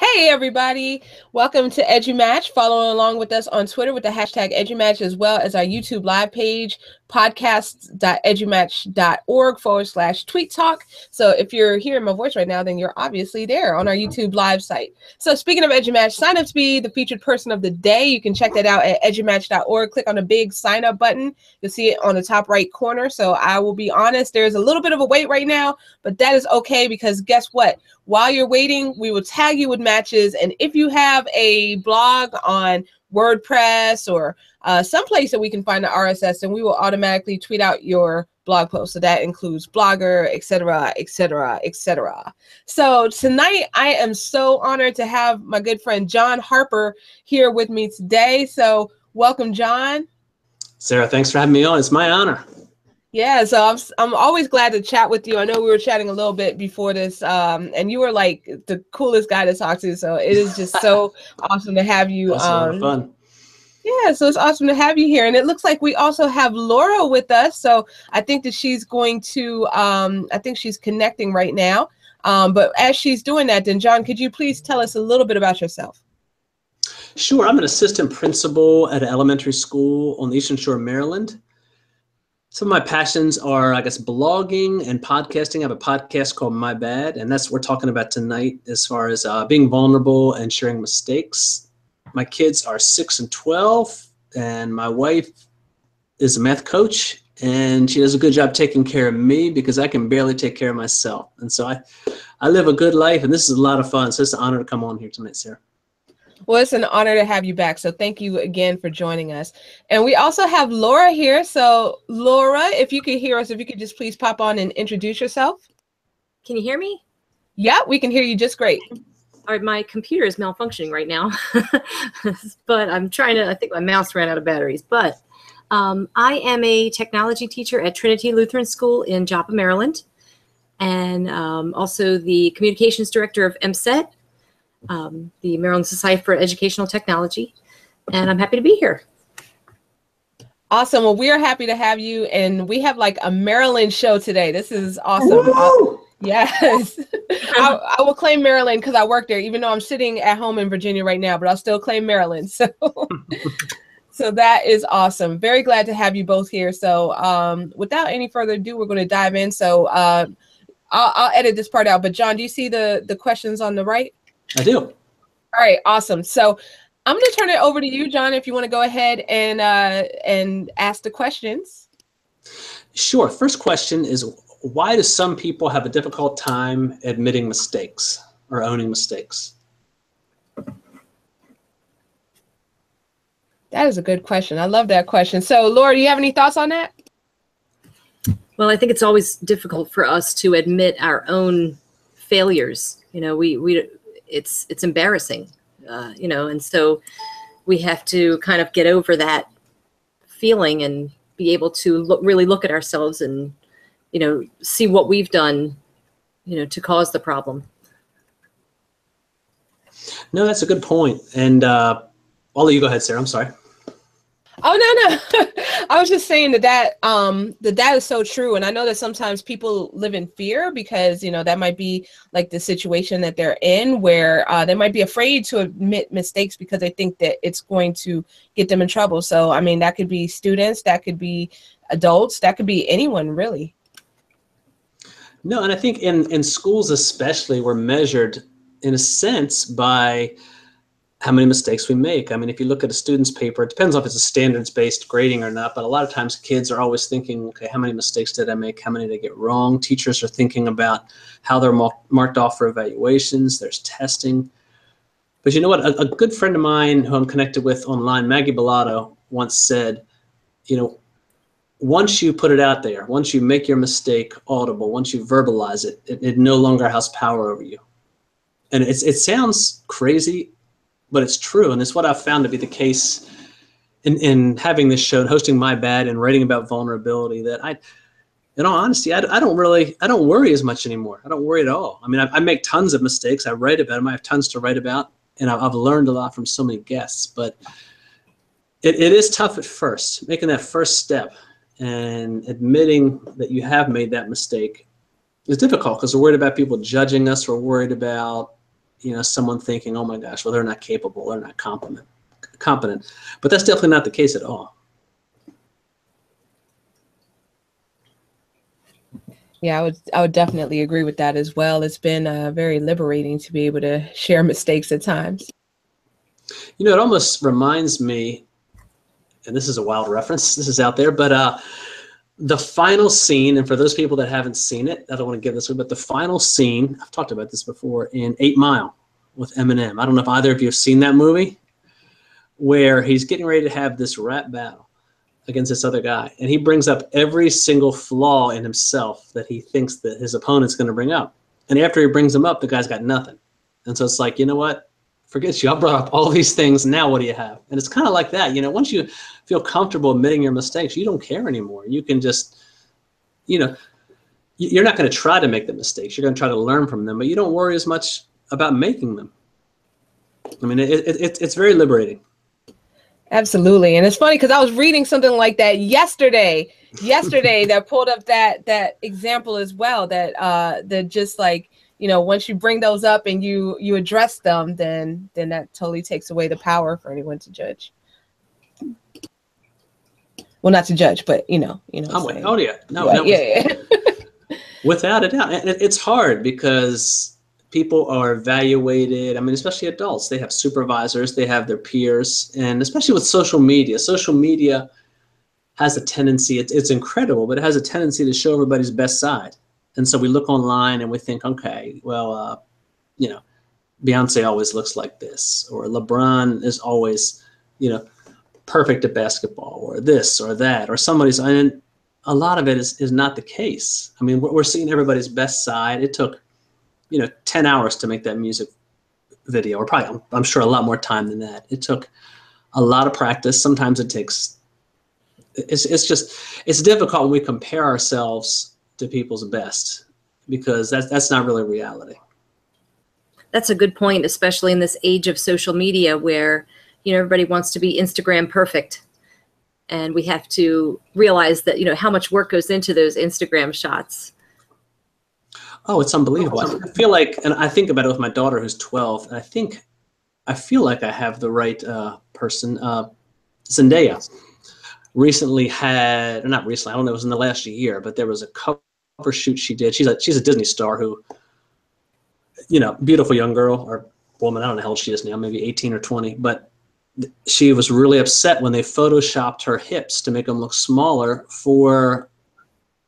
Hey everybody, welcome to EduMatch. Follow along with us on Twitter with the hashtag EduMatch, as well as our YouTube live page, podcasts.edumatch.org/tweet talk. So if you're hearing my voice right now, then you're obviously there on our YouTube live site. So speaking of EduMatch, sign up to be the featured person of the day. You can check that out at edumatch.org. Click on the big sign up button. You'll see it on the top right corner. So I will be honest, there's a little bit of a wait right now, but that is okay because guess what? While you're waiting, we will tag you with matches. And if you have a blog on WordPress or someplace that we can find the RSS, then we will automatically tweet out your blog post. So that includes Blogger, etc., etc., etc. So tonight, I am so honored to have my good friend Jon Harper here with me today. So welcome, Jon. Sarah, thanks for having me on. It's my honor. Yeah, so I'm always glad to chat with you. I know we were chatting a little bit before this, and you were like the coolest guy to talk to. So it is just so awesome to have you. That's a lot of fun. Yeah, so it's awesome to have you here. And it looks like we also have Laura with us. So I think that she's going to, I think she's connecting right now. But as she's doing that, then Jon, could you please tell us a little bit about yourself? Sure. I'm an assistant principal at an elementary school on the Eastern Shore of Maryland. Some of my passions are, I guess, blogging and podcasting. I have a podcast called My Bad, and that's what we're talking about tonight as far as being vulnerable and sharing mistakes. My kids are 6 and 12, and my wife is a math coach, and she does a good job taking care of me because I can barely take care of myself. And so I live a good life, and this is a lot of fun. So it's an honor to come on here tonight, Sarah. Well, it's an honor to have you back. So thank you again for joining us. And we also have Laura here. So Laura, if you could hear us, if you could just please pop on and introduce yourself. Can you hear me? Yeah, we can hear you just great. All right, my computer is malfunctioning right now, but I'm trying to, I think my mouse ran out of batteries, but I am a technology teacher at Trinity Lutheran School in Joppa, Maryland, and also the communications director of MSET, the Maryland Society for Educational Technology, and I'm happy to be here. Awesome. Well, we are happy to have you, and we have like a Maryland show today. This is awesome. Yes. I will claim Maryland because I work there, even though I'm sitting at home in Virginia right now, but I'll still claim Maryland. So, so that is awesome. Very glad to have you both here. So without any further ado, we're going to dive in. So I'll edit this part out. But Jon, do you see the questions on the right? I do. All right, awesome. So I'm going to turn it over to you, Jon, if you want to go ahead and ask the questions. Sure. First question is, why do some people have a difficult time admitting mistakes or owning mistakes? That is a good question. I love that question. So Laura, do you have any thoughts on that? Well, I think it's always difficult for us to admit our own failures. You know, it's embarrassing, you know, and so we have to kind of get over that feeling and be able to really look at ourselves and, you know, see what we've done, you know, to cause the problem. No, that's a good point. And I'll let you go ahead, Sarah. I'm sorry. Oh, no. I was just saying that is so true. And I know that sometimes people live in fear because, you know, that might be like the situation that they're in where they might be afraid to admit mistakes because they think that it's going to get them in trouble. So, I mean, that could be students, that could be adults, that could be anyone really. No, and I think in schools especially, we're measured in a sense by how many mistakes we make. I mean, if you look at a student's paper, it depends on if it's a standards-based grading or not, but a lot of times kids are always thinking, okay, how many mistakes did I make? How many did I get wrong? Teachers are thinking about how they're marked off for evaluations. There's testing. But you know what? A good friend of mine who I'm connected with online, Maggie Bellato, once said, you know, once you put it out there, once you make your mistake audible, once you verbalize it, it no longer has power over you. And it sounds crazy, but it's true. And it's what I've found to be the case in having this show and hosting My Bad and writing about vulnerability, that in all honesty, I don't worry as much anymore. I don't worry at all. I mean, I make tons of mistakes. I write about them. I have tons to write about. And I've learned a lot from so many guests. But it is tough at first, making that first step and admitting that you have made that mistake is difficult because we're worried about people judging us. We're worried about, someone thinking, oh my gosh, well, they're not capable, they're not competent. But that's definitely not the case at all. Yeah, I would definitely agree with that as well. It's been very liberating to be able to share mistakes at times. It almost reminds me, and this is a wild reference, this is out there, but the final scene, and for those people that haven't seen it, I don't want to give this away, but the final scene, I've talked about this before, in 8 Mile with Eminem. I don't know if either of you have seen that movie, where he's getting ready to have this rap battle against this other guy. And he brings up every single flaw in himself that he thinks that his opponent's going to bring up. And after he brings them up, the guy's got nothing. And so it's like, you know what? Forget you. I brought up all these things. Now what do you have? And it's kind of like that. Once you feel comfortable admitting your mistakes, you don't care anymore. You can just, you're not going to try to make the mistakes. You're going to try to learn from them, but you don't worry as much about making them. I mean, it's very liberating. Absolutely. And it's funny because I was reading something like that yesterday that pulled up that example as well, that just like, once you bring those up and you address them, then that totally takes away the power for anyone to judge. Well, not to judge, but Oh yeah. No. Yeah. Without a doubt. And it's hard because people are evaluated. I mean, especially adults, they have supervisors, they have their peers, and especially with social media has a tendency, it's incredible, but it has a tendency to show everybody's best side. And so we look online and we think, okay, well, Beyonce always looks like this, or LeBron is always, perfect at basketball, or this or that, or somebody's, and a lot of it is not the case. I mean, we're seeing everybody's best side. It took 10 hours to make that music video, or probably, I'm sure, a lot more time than that. It took a lot of practice. Sometimes it's difficult when we compare ourselves to people's best, because that's not really reality. That's a good point, especially in this age of social media where, everybody wants to be Instagram perfect. And we have to realize that, how much work goes into those Instagram shots. Oh, it's unbelievable. I feel like, and I think about it with my daughter who's 12, and I feel like I have the right person. Zendaya recently had, or not recently, I don't know, it was in the last year, but there was a cover shoot she did. She's a Disney star who, beautiful young girl or woman, I don't know how old she is now, maybe 18 or 20, but she was really upset when they photoshopped her hips to make them look smaller for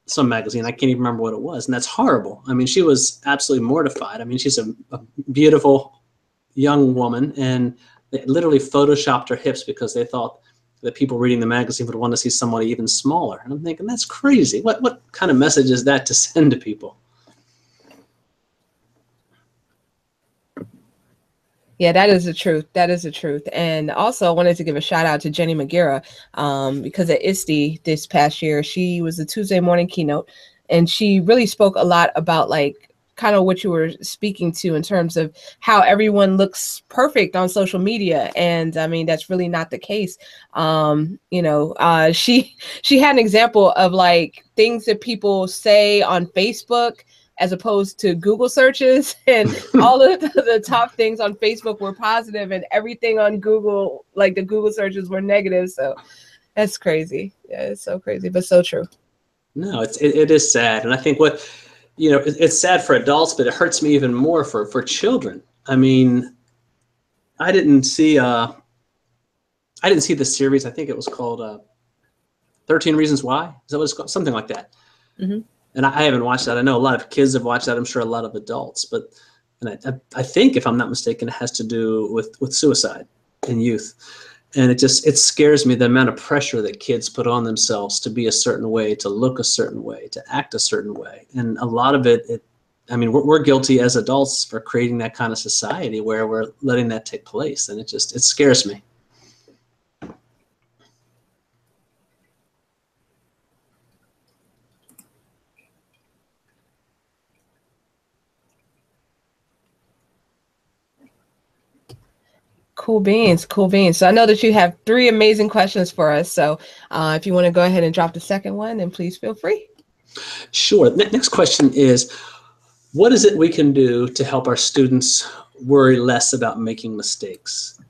some magazine. I can't even remember what it was. And that's horrible. I mean, she was absolutely mortified. I mean, she's a beautiful young woman, and they literally photoshopped her hips because they thought that people reading the magazine would want to see somebody even smaller. And I'm thinking, that's crazy. What kind of message is that to send to people? Yeah, that is the truth. That is the truth. And also I wanted to give a shout out to Jenny McGuire, because at ISTE this past year, she was the Tuesday morning keynote, and she really spoke a lot about kind of what you were speaking to in terms of how everyone looks perfect on social media. And I mean, that's really not the case. She had an example of things that people say on Facebook as opposed to Google searches, and all of the top things on Facebook were positive, and everything on Google, the Google searches, were negative. So that's crazy. Yeah, it's so crazy, but so true. No, it is sad. And I think it's sad for adults, but it hurts me even more for children. I mean, I didn't see the series. I think it was called 13 Reasons Why. Is that what it's called? Something like that. Mm-hmm. And I haven't watched that. I know a lot of kids have watched that. I'm sure a lot of adults. I think, if I'm not mistaken, it has to do with suicide in youth. And it scares me, the amount of pressure that kids put on themselves to be a certain way, to look a certain way, to act a certain way. And a lot of it we're guilty as adults for creating that kind of society where we're letting that take place. And it scares me. Cool beans. So I know that you have 3 amazing questions for us. So if you want to go ahead and drop the second one, then please feel free. Sure. Next question is, what is it we can do to help our students worry less about making mistakes.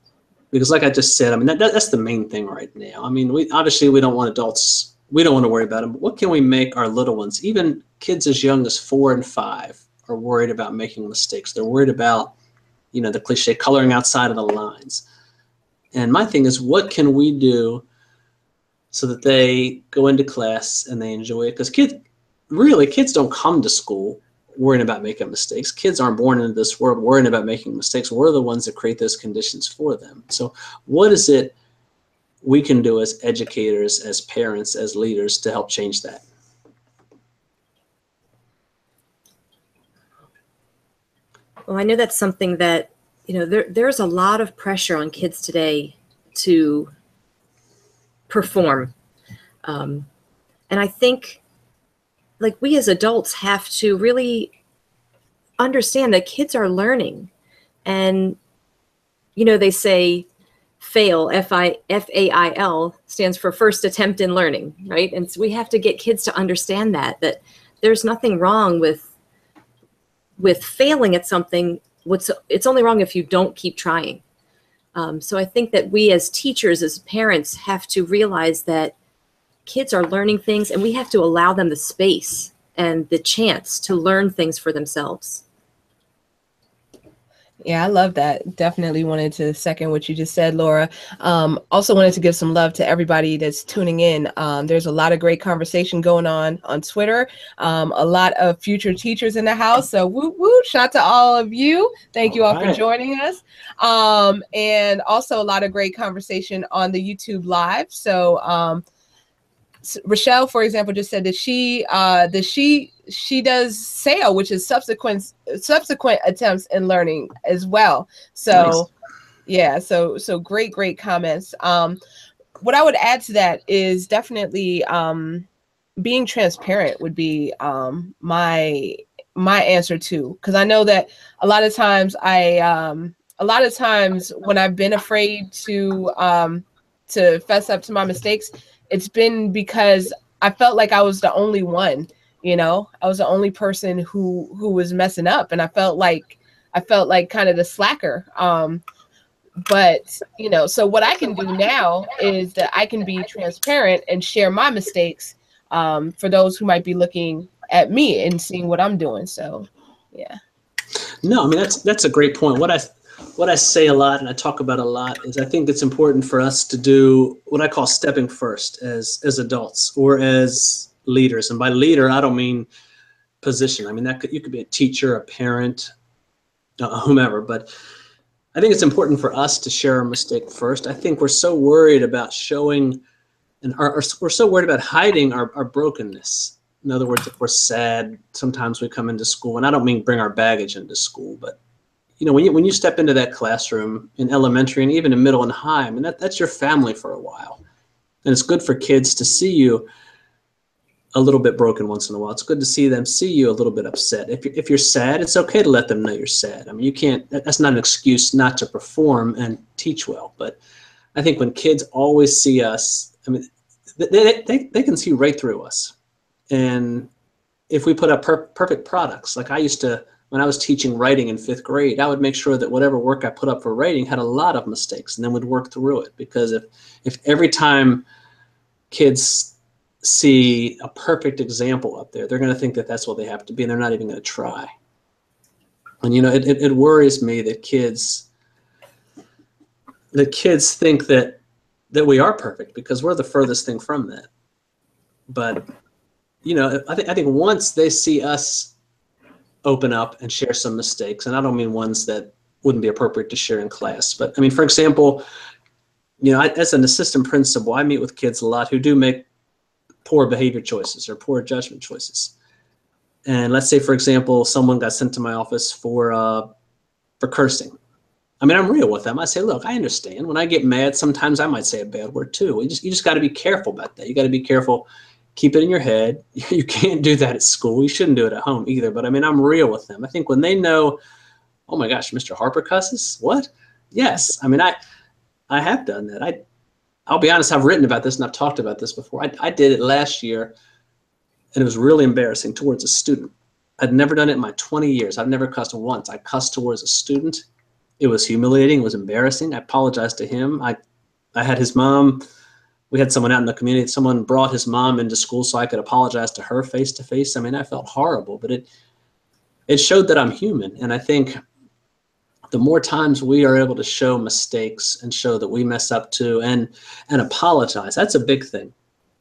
Because like I just said, I mean, that's the main thing right now. I mean, we don't want adults, we don't want to worry about them, but what can we make our little ones, even kids as young as 4 and 5, are worried about making mistakes. They're worried about, you know, the cliche coloring outside of the lines. And my thing is, what can we do so that they go into class and they enjoy it? Because kids don't come to school worrying about making mistakes. Kids aren't born into this world worrying about making mistakes. We're the ones that create those conditions for them. So what is it we can do as educators, as parents, as leaders to help change that? Well, I know that's something that, you know, there's a lot of pressure on kids today to perform. And I think, like, we as adults have to really understand that kids are learning. And, you know, they say FAIL, F-A-I-L, stands for first attempt in learning, right? And so we have to get kids to understand that there's nothing wrong with failing at something. It's only wrong if you don't keep trying. So I think that we as teachers, as parents, have to realize that kids are learning things, and we have to allow them the space and the chance to learn things for themselves. Yeah, I love that. Definitely wanted to second what you just said, Laura. Also wanted to give some love to everybody that's tuning in. There's a lot of great conversation going on Twitter. A lot of future teachers in the house. So woo woo, shout to all of you. Thank you all for joining us. And also a lot of great conversation on the YouTube Live. So Rochelle, for example, just said that she does SAIL, which is subsequent attempts in learning as well. So nice. Yeah, so great comments. What I would add to that is definitely being transparent would be my answer too, because I know that a lot of times when I've been afraid to fess up to my mistakes, it's been because I felt like I was the only one, you know, I was the only person who was messing up, and I felt like kind of the slacker. But, you know, so what I can do now is that I can be transparent and share my mistakes for those who might be looking at me and seeing what I'm doing. So, yeah. No, I mean, that's a great point. What I say a lot and I talk about a lot is I think it's important for us to do what I call stepping first as adults or as leaders. And by leader, I don't mean position. I mean, you could be a teacher, a parent, whomever. But I think it's important for us to share our mistake first. I think we're so worried about showing and we're so worried about hiding our brokenness. In other words, if we're sad, sometimes we come into school, and I don't mean bring our baggage into school, but you know, when you step into that classroom in elementary and even in middle and high, I mean, that's your family for a while. And it's good for kids to see you a little bit broken once in a while. It's good to see you a little bit upset. If you're sad, it's okay to let them know you're sad. I mean, that's not an excuse not to perform and teach well. But I think when kids always see us, I mean, they can see right through us. And if we put up perfect products, like I used to, when I was teaching writing in 5th grade, I would make sure that whatever work I put up for writing had a lot of mistakes, and then would work through it. Because if every time kids see a perfect example up there, they're going to think that that's what they have to be, and they're not even going to try. And you know, it worries me that kids think that we are perfect, because we're the furthest thing from that. But you know, I think once they see us open up and share some mistakes, and I don't mean ones that wouldn't be appropriate to share in class, but I mean, for example, you know, as an assistant principal, I meet with kids a lot who do make poor behavior choices or poor judgment choices. And let's say, for example, someone got sent to my office for cursing. I mean, I'm real with them. I say, look, I understand. When I get mad, sometimes I might say a bad word too. You just got to be careful about that. You got to be careful. Keep it in your head. You can't do that at school. You shouldn't do it at home either. But I mean, I'm real with them. I think when they know, oh my gosh, Mr. Harper cusses? What? Yes. I mean, I have done that. I'll be honest, I've written about this and I've talked about this before. I did it last year, and it was really embarrassing towards a student. I'd never done it in my 20 years. I've never cussed once. I cussed towards a student, It was humiliating. It was embarrassing. I apologized to him. I had his mom. We had someone out in the community. Someone brought his mom into school so I could apologize to her face to face. I mean, I felt horrible, but it showed that I'm human. And I think the more times we are able to show mistakes and show that we mess up too and apologize, that's a big thing.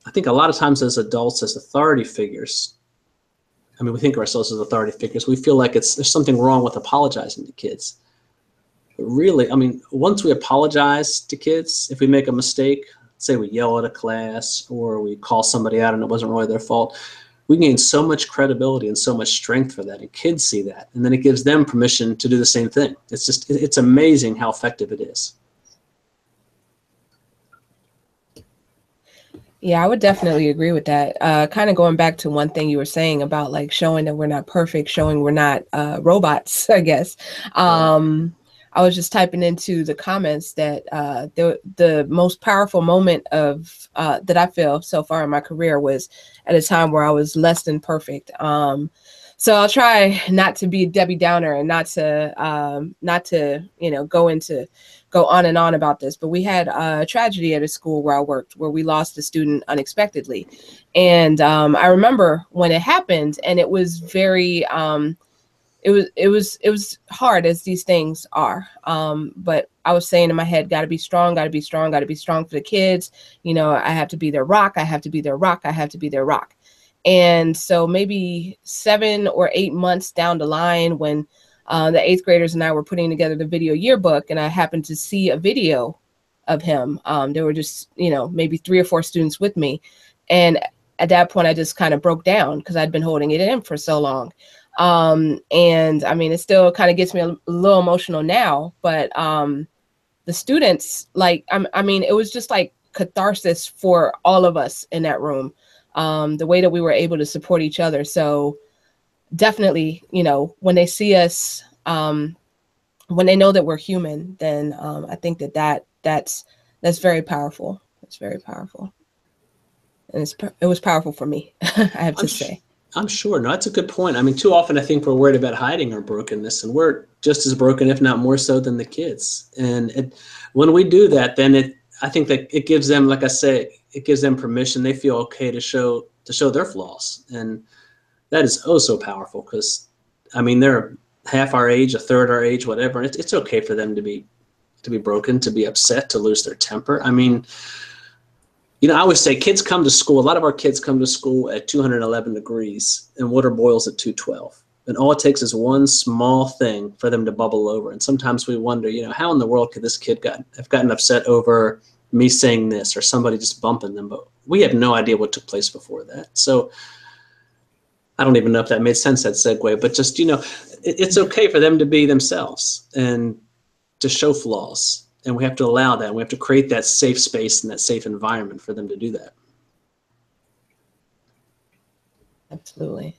I think a lot of times as adults, as authority figures, I mean, we think of ourselves as authority figures. We feel like there's something wrong with apologizing to kids. But really, I mean, once we apologize to kids, if we make a mistake, say we yell at a class or we call somebody out and it wasn't really their fault, we gain so much credibility and so much strength for that. And kids see that. And then it gives them permission to do the same thing. It's amazing how effective it is. Yeah, I would definitely agree with that. Kind of going back to one thing you were saying about like showing that we're not perfect, showing we're not robots, I guess. I was just typing into the comments that the most powerful moment of that I feel so far in my career was at a time where I was less than perfect. So I'll try not to be Debbie Downer and not to go on and on about this. But we had a tragedy at a school where I worked, where we lost a student unexpectedly, and I remember when it happened, and it was very it was hard, as these things are. But I was saying in my head, got to be strong, got to be strong, got to be strong for the kids. You know, I have to be their rock. I have to be their rock. I have to be their rock. And so maybe 7 or 8 months down the line, when the 8th graders and I were putting together the video yearbook, and I happened to see a video of him. There were just, maybe 3 or 4 students with me. And at that point, I just kind of broke down because I'd been holding it in for so long. And I mean, it still kind of gets me a little emotional now, but the students, like, I mean, it was just like catharsis for all of us in that room. The way that we were able to support each other. So definitely, when they see us, when they know that we're human, then I think that's very powerful. It's very powerful. And it was powerful for me, I have to say. I'm sure. No, that's a good point. I mean, too often I think we're worried about hiding our brokenness, and we're just as broken, if not more so, than the kids. And when we do that, then I think that it gives them, like I say, it gives them permission. They feel okay to show their flaws, and that is oh so powerful. Because I mean, they're half our age, a third our age, whatever. And it's okay for them to be broken, to be upset, to lose their temper. I mean, I always say kids come to school. A lot of our kids come to school at 211 degrees and water boils at 212. And all it takes is one small thing for them to bubble over. And sometimes we wonder, how in the world could this kid have gotten upset over me saying this or somebody just bumping them? But we have no idea what took place before that. So I don't even know if that made sense, that segue, but just, it's okay for them to be themselves and to show flaws. And we have to allow that. We have to create that safe space and that safe environment for them to do that. Absolutely.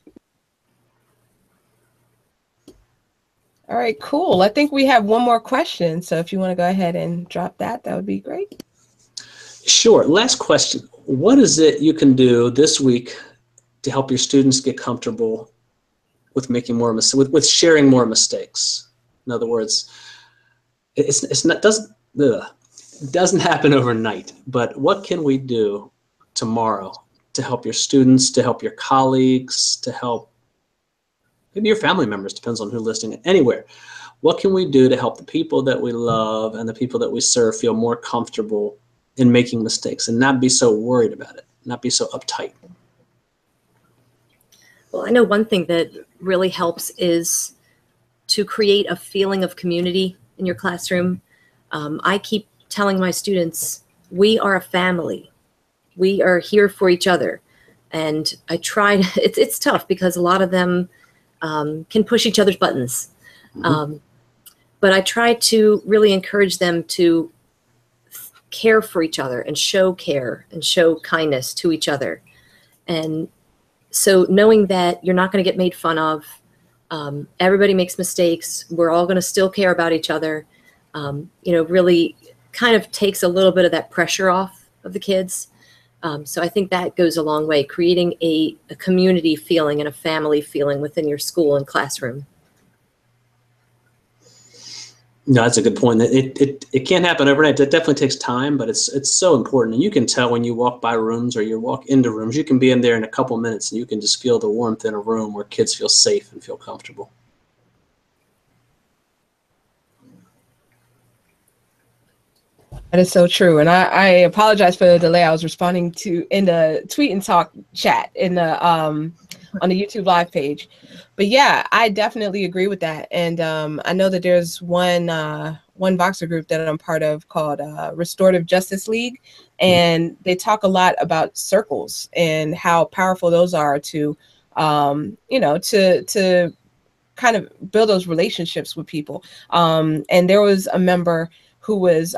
All right, cool. I think we have one more question. So if you want to go ahead and drop that would be great. Sure. Last question. What is it you can do this week to help your students get comfortable with making more with sharing more mistakes? In other words, it doesn't happen overnight, but what can we do tomorrow to help your students, to help your colleagues, to help maybe your family members, depends on who's listening, anywhere. What can we do to help the people that we love and the people that we serve feel more comfortable in making mistakes and not be so worried about it, not be so uptight? Well, I know one thing that really helps is to create a feeling of community in your classroom. I keep telling my students, we are a family. We are here for each other. And I try, it's tough because a lot of them can push each other's buttons. Mm-hmm. But I try to really encourage them to care for each other and show care and show kindness to each other. And so knowing that you're not going to get made fun of, everybody makes mistakes, we're all going to still care about each other, really kind of takes a little bit of that pressure off of the kids. So I think that goes a long way, creating a community feeling and a family feeling within your school and classroom. No, that's a good point. It can't happen overnight. It definitely takes time, but it's so important. And you can tell when you walk by rooms or you walk into rooms, you can be in there in a couple minutes and you can just feel the warmth in a room where kids feel safe and feel comfortable. That is so true. And I apologize for the delay. I was responding to in the tweet and talk chat in the on the YouTube live page. But yeah, I definitely agree with that. And I know that there's one Voxer group that I'm part of called Restorative Justice League. And they talk a lot about circles and how powerful those are to to kind of build those relationships with people. And there was a member who was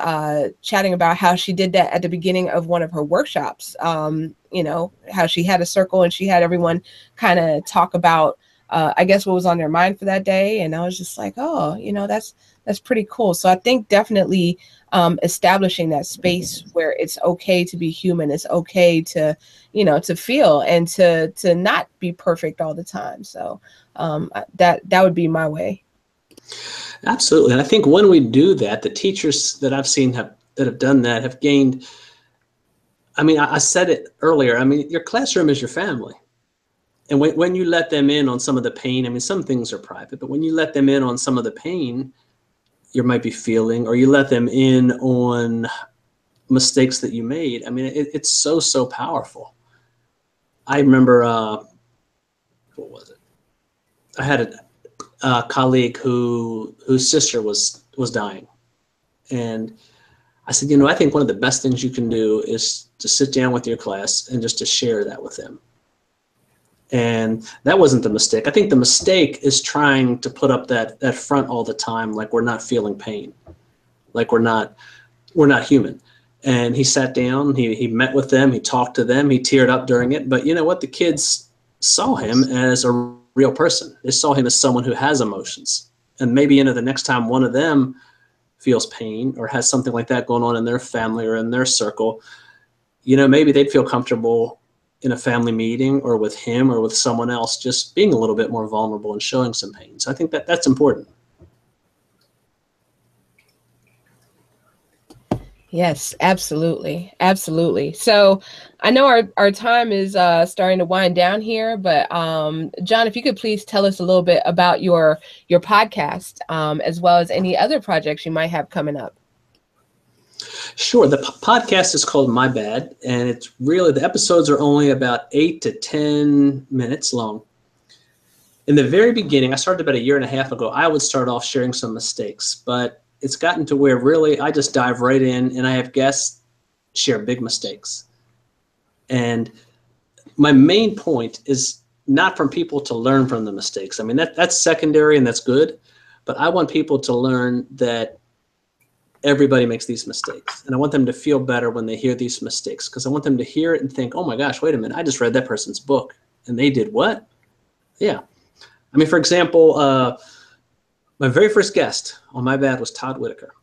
chatting about how she did that at the beginning of one of her workshops. How she had a circle and she had everyone kind of talk about, I guess, what was on their mind for that day. And I was just like, oh, that's pretty cool. So I think definitely establishing that space where it's okay to be human, it's okay to, to feel and to not be perfect all the time. So that would be my way. Absolutely. And I think when we do that, the teachers that I've seen that have done that have gained, I said it earlier, your classroom is your family. And when you let them in on some of the pain, some things are private, but when you let them in on some of the pain you might be feeling, or you let them in on mistakes that you made, it's so powerful. I remember, what was it? I had a colleague whose sister was dying. And I said, I think one of the best things you can do is to sit down with your class and just to share that with them. And that wasn't the mistake. I think the mistake is trying to put up that front all the time, like we're not feeling pain, like we're not human. And he sat down, he met with them, he talked to them, he teared up during it. But you know what? The kids saw him as a real person. They saw him as someone who has emotions. And maybe the next time one of them feels pain or has something like that going on in their family or in their circle, maybe they'd feel comfortable in a family meeting or with him or with someone else, just being a little bit more vulnerable and showing some pain. So I think that's important. Yes, absolutely. Absolutely. So I know our time is starting to wind down here, but Jon, if you could please tell us a little bit about your podcast, as well as any other projects you might have coming up. Sure. The podcast is called My Bad, and it's really, the episodes are only about 8 to 10 minutes long. In the very beginning, I started about a year and a half ago, I would start off sharing some mistakes, but it's gotten to where really I just dive right in and I have guests share big mistakes. And my main point is not from people to learn from the mistakes. That's secondary and that's good, but I want people to learn that everybody makes these mistakes. And I want them to feel better when they hear these mistakes, because I want them to hear it and think, oh my gosh, wait a minute, I just read that person's book and they did what? Yeah. For example, my very first guest on My Bad was Todd Whitaker.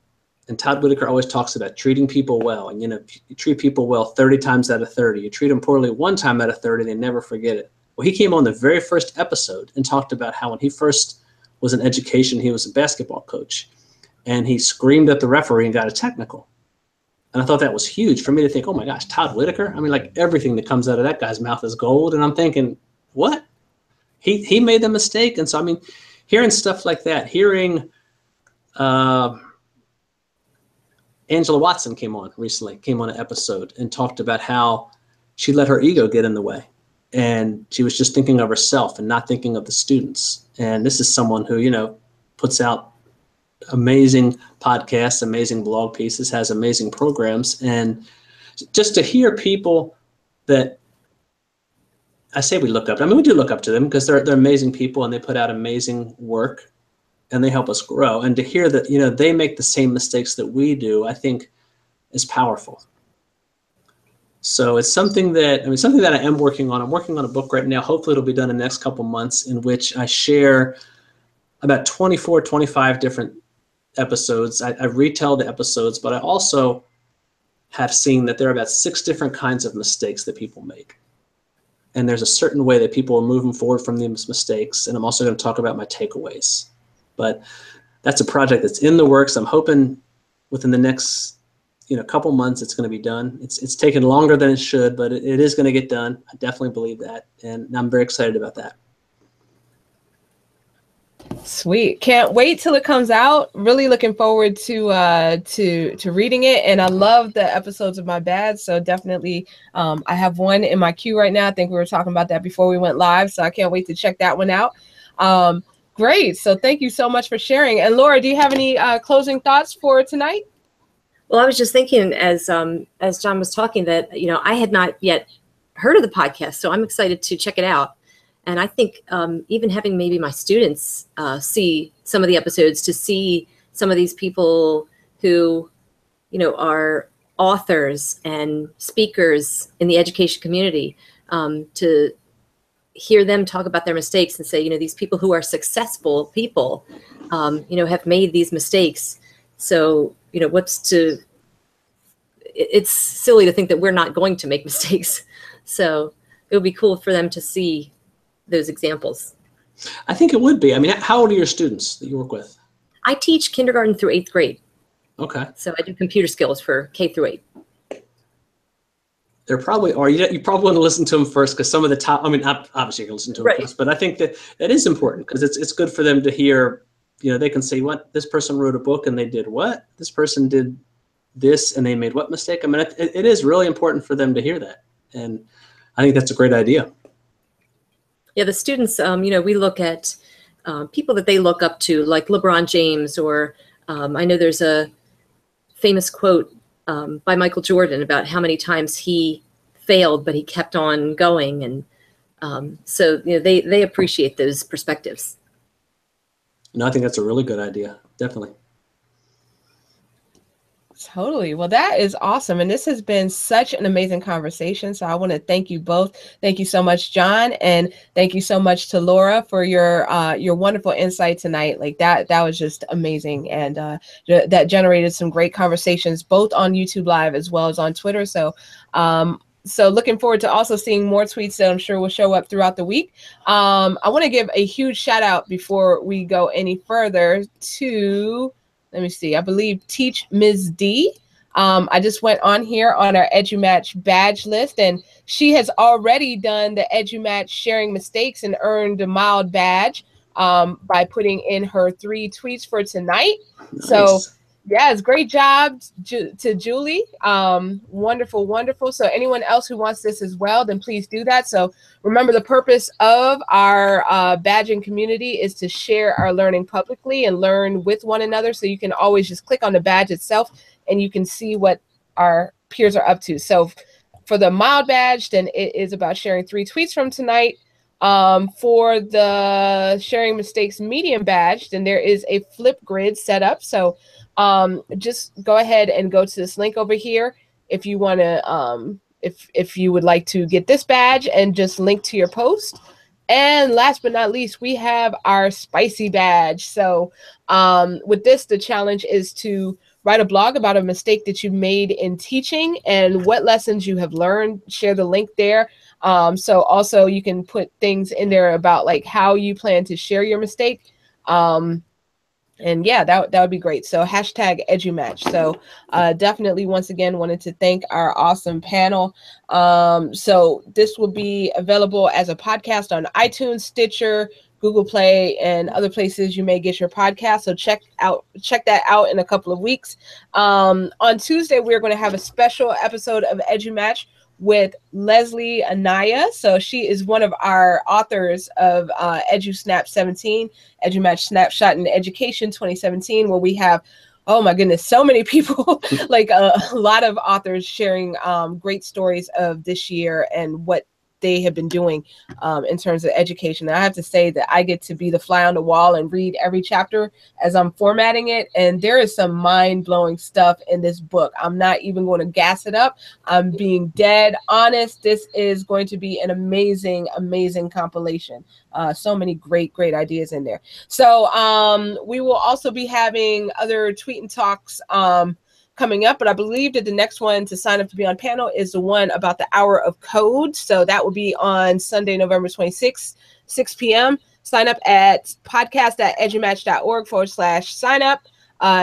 And Todd Whitaker always talks about treating people well. And, you treat people well 30 times out of 30. You treat them poorly 1 time out of 30, they never forget it. Well, he came on the very first episode and talked about how when he first was in education, he was a basketball coach. And he screamed at the referee and got a technical. And I thought that was huge for me to think, oh my gosh, Todd Whitaker? Everything that comes out of that guy's mouth is gold. And I'm thinking, what? He made the mistake. And so, hearing stuff like that, hearing Angela Watson came on an episode and talked about how she let her ego get in the way. And she was just thinking of herself and not thinking of the students. And this is someone who, puts out amazing podcasts, amazing blog pieces, has amazing programs. And just to hear people that I say we look up. We do look up to them because they're amazing people and they put out amazing work and they help us grow. And to hear that, they make the same mistakes that we do, I think is powerful. So it's something that I am working on. I'm working on a book right now. Hopefully it'll be done in the next couple months, in which I share about 24, 25 different episodes. I retell the episodes, but I also have seen that there are about 6 different kinds of mistakes that people make. And there's a certain way that people are moving forward from these mistakes. And I'm also going to talk about my takeaways. But that's a project that's in the works. I'm hoping within the next couple months it's going to be done. It's taken longer than it should, but it is going to get done. I definitely believe that, and I'm very excited about that. Sweet. Can't wait till it comes out. Really looking forward to reading it. And I love the episodes of My Bad. So definitely I have one in my queue right now. I think we were talking about that before we went live. So I can't wait to check that one out. Great. So thank you so much for sharing. And Laura, do you have any closing thoughts for tonight? Well, I was just thinking as Jon was talking that, I had not yet heard of the podcast, so I'm excited to check it out. And I think even having maybe my students see some of the episodes, to see some of these people who, are authors and speakers in the education community, to hear them talk about their mistakes and say, these people who are successful people, have made these mistakes. So, it's silly to think that we're not going to make mistakes. So it would be cool for them to see those examples. I think it would be. I mean, how old are your students that you work with? I teach kindergarten through 8th grade. Okay. So I do computer skills for K through 8. There probably are. You probably want to listen to them first, because some of the top, obviously you can listen to them first, but I think that is important, because it's good for them to hear, they can say, what, this person wrote a book and they did what? This person did this and they made what mistake? I mean, it is really important for them to hear that. And I think that's a great idea. Yeah, the students, we look at people that they look up to, like LeBron James, or I know there's a famous quote by Michael Jordan about how many times he failed, but he kept on going. And so, they appreciate those perspectives. No, I think that's a really good idea. Definitely. Totally. Well, that is awesome. And this has been such an amazing conversation. So I want to thank you both. Thank you so much, Jon. And thank you so much to Laura for your wonderful insight tonight. Like that was just amazing. And that generated some great conversations, both on YouTube Live as well as on Twitter. So looking forward to also seeing more tweets that I'm sure will show up throughout the week. I want to give a huge shout out before we go any further to, let me see, I believe Teach Ms. D. I just went on here on our EduMatch badge list, and she has already done the EduMatch sharing mistakes and earned a mild badge by putting in her 3 tweets for tonight. Nice. So yes, great job to Julie. Wonderful, wonderful. So anyone else who wants this as well, then please do that. So remember, the purpose of our badging community is to share our learning publicly and learn with one another. So you can always just click on the badge itself and you can see what our peers are up to. So for the mild badge, then it is about sharing 3 tweets from tonight. For the sharing mistakes medium badge, then there is a flip grid set up. So just go ahead and go to this link over here if you want to, if you would like to get this badge, and just link to your post. And last but not least, we have our spicy badge. So with this, the challenge is to write a blog about a mistake that you made in teaching and what lessons you have learned. Share the link there. So also you can put things in there about like how you plan to share your mistake. And yeah, that would be great. So hashtag EduMatch. So definitely, once again, wanted to thank our awesome panel. So this will be available as a podcast on iTunes, Stitcher, Google Play, and other places you may get your podcast. So check that out in a couple of weeks. On Tuesday, we're going to have a special episode of EduMatch with Leslie Anaya. So she is one of our authors of EduSnap 17, EduMatch Snapshot in Education 2017, where we have, oh my goodness, so many people, like a lot of authors sharing great stories of this year and what they have been doing in terms of education. And I have to say that I get to be the fly on the wall and read every chapter as I'm formatting it. And there is some mind-blowing stuff in this book. I'm not even going to gas it up. I'm being dead honest. This is going to be an amazing, amazing compilation. So many great ideas in there. So we will also be having other tweet and talks coming up, but I believe that the next one to sign up to be on panel is the one about the hour of code. So that will be on Sunday, November 26th, 6 p.m. sign up at podcast.edumatch.org/sign up.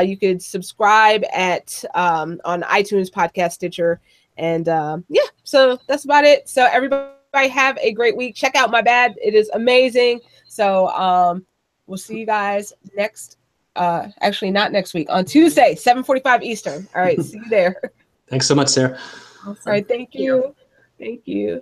You could subscribe at on iTunes, Podcast, Stitcher, and yeah, so that's about it. So everybody have a great week. Check out My Bad. It is amazing. So we'll see you guys next, actually not next week, on Tuesday, 7:45 Eastern. All right, see you there. Thanks so much, Sarah. Awesome. All right, thank you. Thank you.